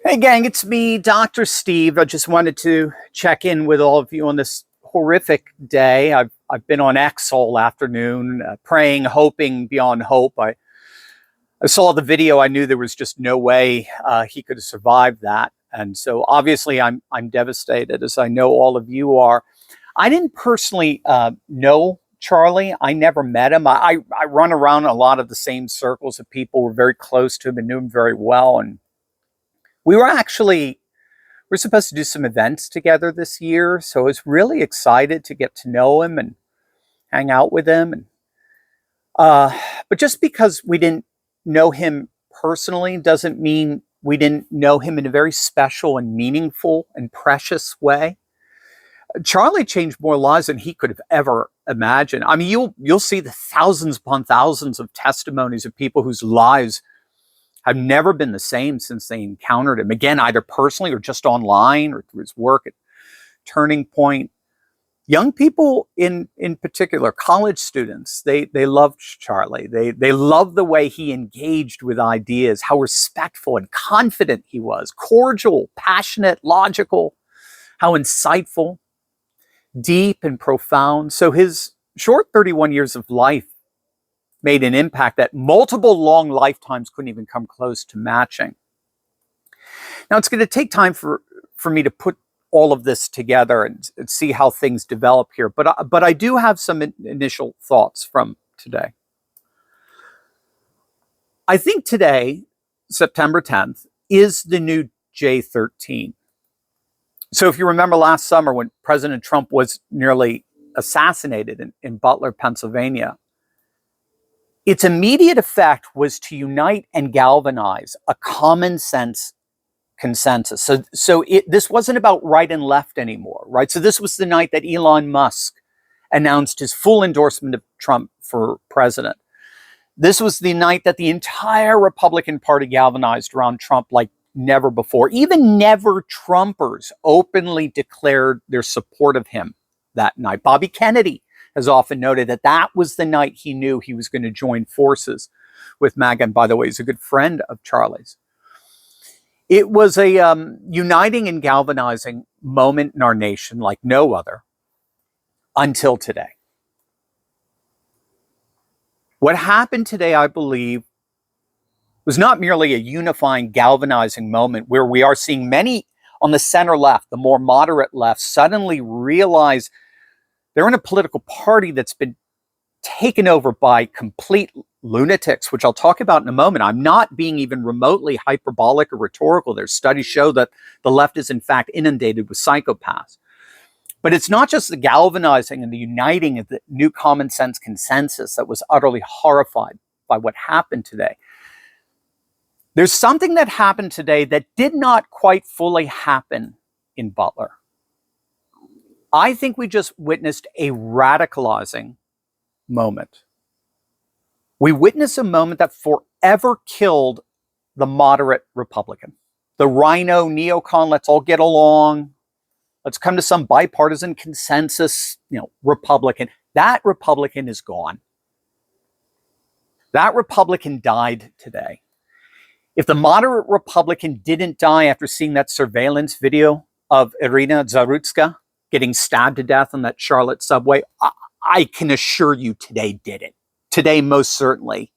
Hey gang, it's me, Dr. Steve. I just wanted to check in with all of you on this horrific day. I've been on X all afternoon, praying, hoping beyond hope. I saw the video. I knew there was just no way he could have survived that, and so obviously I'm devastated, as I know all of you are. I didn't personally know Charlie. I never met him. I run around a lot of the same circles of people who were very close to him and knew him very well, and we're supposed to do some events together this year, so I was really excited to get to know him and hang out with him. But just because we didn't know him personally doesn't mean we didn't know him in a very special and meaningful and precious way. Charlie changed more lives than he could have ever imagined. I mean, you'll see the thousands upon thousands of testimonies of people whose lives have never been the same since they encountered him. Again, either personally or just online or through his work at Turning Point. Young people in particular, college students, they loved Charlie. They loved the way he engaged with ideas, how respectful and confident he was, cordial, passionate, logical, how insightful, deep and profound. So his short 31 years of life made an impact that multiple long lifetimes couldn't even come close to matching. Now, it's going to take time for me to put all of this together and see how things develop here. But I do have some initial thoughts from today. I think today, September 10th, is the new J13. So if you remember last summer when President Trump was nearly assassinated in Butler, Pennsylvania, its immediate effect was to unite and galvanize a common sense consensus. So this wasn't about right and left anymore, right? So this was the night that Elon Musk announced his full endorsement of Trump for president. This was the night that the entire Republican Party galvanized around Trump like never before. Even never Trumpers openly declared their support of him that night. Bobby Kennedy has often noted that that was the night he knew he was going to join forces with MAGA. And by the way, he's a good friend of Charlie's. It was a uniting and galvanizing moment in our nation like no other until today. What happened today, I believe, was not merely a unifying, galvanizing moment where we are seeing many on the center left, the more moderate left, suddenly realize they're in a political party that's been taken over by complete lunatics, which I'll talk about in a moment. I'm not being even remotely hyperbolic or rhetorical. There's studies show that the left is in fact inundated with psychopaths. But it's not just the galvanizing and the uniting of the new common sense consensus that was utterly horrified by what happened today. There's something that happened today that did not quite fully happen in Butler. I think we just witnessed a radicalizing moment. We witnessed a moment that forever killed the moderate Republican, the rhino neocon, let's all get along, let's come to some bipartisan consensus, Republican. That Republican is gone. That Republican died today. If the moderate Republican didn't die after seeing that surveillance video of Irina Zarutska getting stabbed to death on that Charlotte subway, I can assure you today did it. Today most certainly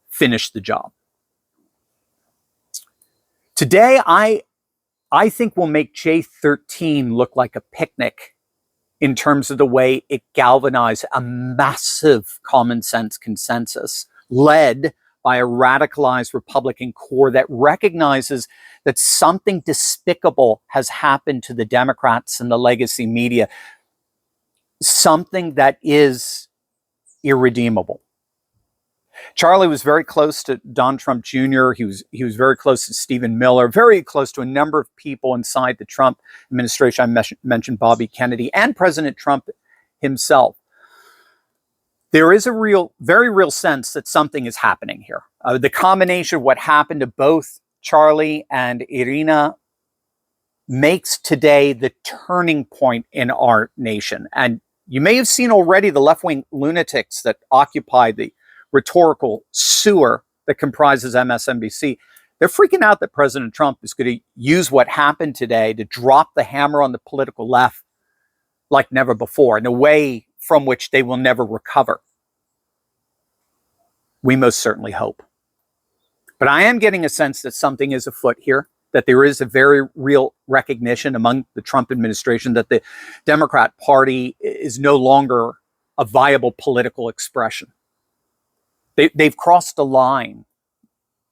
finished the job. Today, I think will make J13 look like a picnic in terms of the way it galvanized a massive common sense consensus led by a radicalized Republican core that recognizes that something despicable has happened to the Democrats and the legacy media, something that is irredeemable. Charlie was very close to Don Trump Jr. He was very close to Stephen Miller, very close to a number of people inside the Trump administration. I mentioned Bobby Kennedy and President Trump himself. There is a very real sense that something is happening here. The combination of what happened to both Charlie and Irina makes today the turning point in our nation. And you may have seen already the left-wing lunatics that occupy the rhetorical sewer that comprises MSNBC. They're freaking out that President Trump is going to use what happened today to drop the hammer on the political left like never before, in a way from which they will never recover. We most certainly hope. But I am getting a sense that something is afoot here, that there is a very real recognition among the Trump administration that the Democrat Party is no longer a viable political expression. They've crossed a line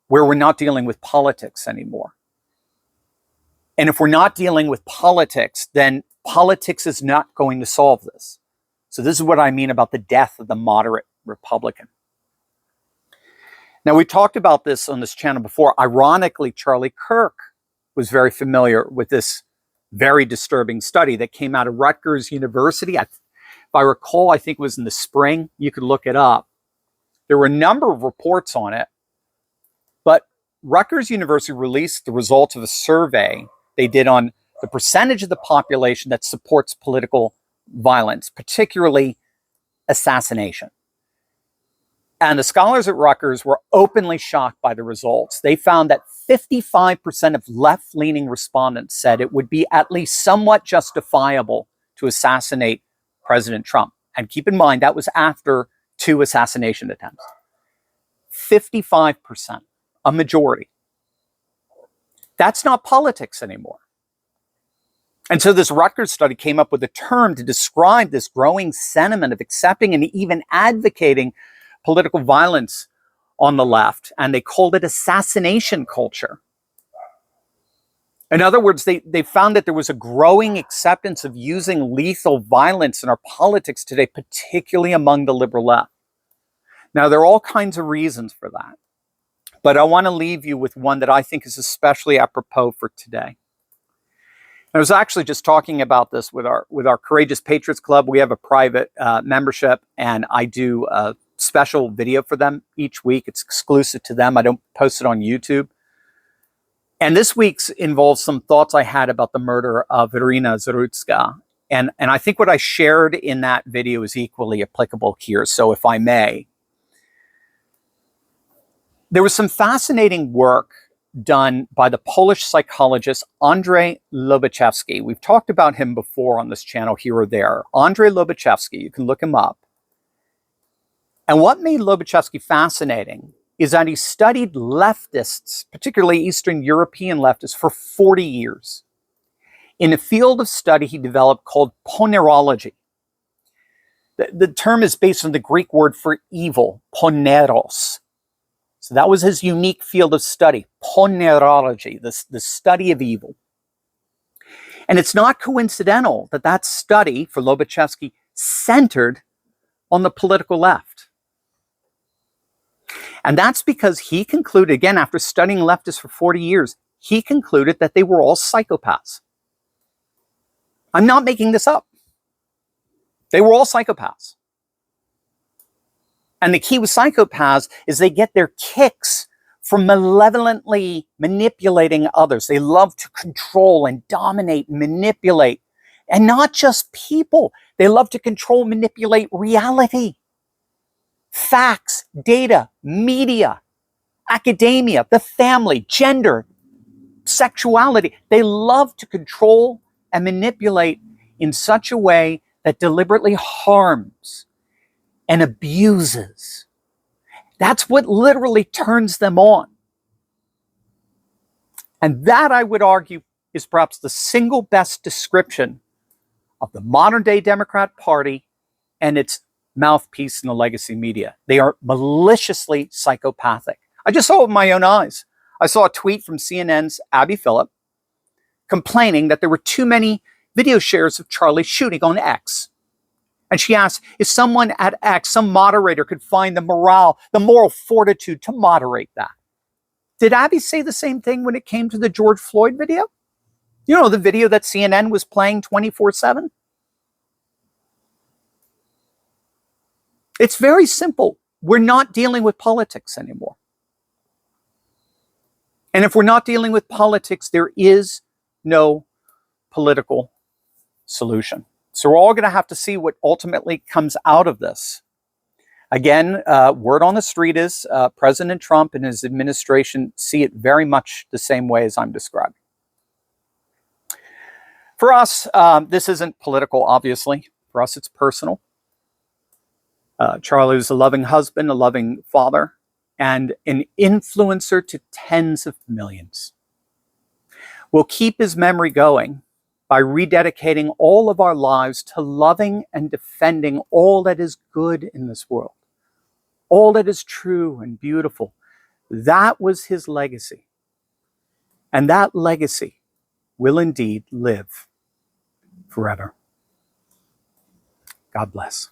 where we're not dealing with politics anymore. And if we're not dealing with politics, then politics is not going to solve this. So this is what I mean about the death of the moderate Republican. Now, we talked about this on this channel before. Ironically, Charlie Kirk was very familiar with this very disturbing study that came out of Rutgers University. If I recall, I think it was in the spring. You could look it up. There were a number of reports on it, but Rutgers University released the results of a survey they did on the percentage of the population that supports political violence, particularly assassination. And the scholars at Rutgers were openly shocked by the results. They found that 55% of left-leaning respondents said it would be at least somewhat justifiable to assassinate President Trump. And keep in mind, that was after 2 assassination attempts. 55%, a majority. That's not politics anymore. And so this Rutgers study came up with a term to describe this growing sentiment of accepting and even advocating political violence on the left, and they called it assassination culture. In other words, they found that there was a growing acceptance of using lethal violence in our politics today, particularly among the liberal left. Now, there are all kinds of reasons for that, but I want to leave you with one that I think is especially apropos for today. I was actually just talking about this with our Courageous Patriots Club. We have a private membership, and I do a special video for them each week. It's exclusive to them. I don't post it on YouTube. And this week's involves some thoughts I had about the murder of Irina Zarutska. And I think what I shared in that video is equally applicable here. So if I may, there was some fascinating work done by the Polish psychologist Andrzej Lobachevsky. We've talked about him before on this channel here or there. Andrzej Lobachevsky, you can look him up. And what made Lobachevsky fascinating is that he studied leftists, particularly Eastern European leftists, for 40 years in a field of study he developed called ponerology. The term is based on the Greek word for evil, poneros. So that was his unique field of study, ponerology, the study of evil. And it's not coincidental that that study for Lobachevsky centered on the political left. And that's because he concluded, again, after studying leftists for 40 years, he concluded that they were all psychopaths. I'm not making this up. They were all psychopaths. And the key with psychopaths is they get their kicks from malevolently manipulating others. They love to control and dominate and manipulate. And not just people. They love to control and manipulate reality. Facts, data, media, academia, the family, gender, sexuality. They love to control and manipulate in such a way that deliberately harms and abuses. That's what literally turns them on. And that, I would argue, is perhaps the single best description of the modern day Democrat Party and its mouthpiece in the legacy media. They are maliciously psychopathic. I just saw it with my own eyes. I saw a tweet from CNN's Abby Phillip complaining that there were too many video shares of Charlie shooting on X. And she asked if someone at X, some moderator, could find the moral fortitude to moderate that. Did Abby say the same thing when it came to the George Floyd video? You know, the video that CNN was playing 24/7? It's very simple. We're not dealing with politics anymore. And if we're not dealing with politics, there is no political solution. So we're all going to have to see what ultimately comes out of this. Again, word on the street is President Trump and his administration see it very much the same way as I'm describing. For us, this isn't political, obviously. For us, it's personal. Charlie was a loving husband, a loving father, and an influencer to tens of millions. We'll keep his memory going by rededicating all of our lives to loving and defending all that is good in this world, all that is true and beautiful. That was his legacy. And that legacy will indeed live forever. God bless.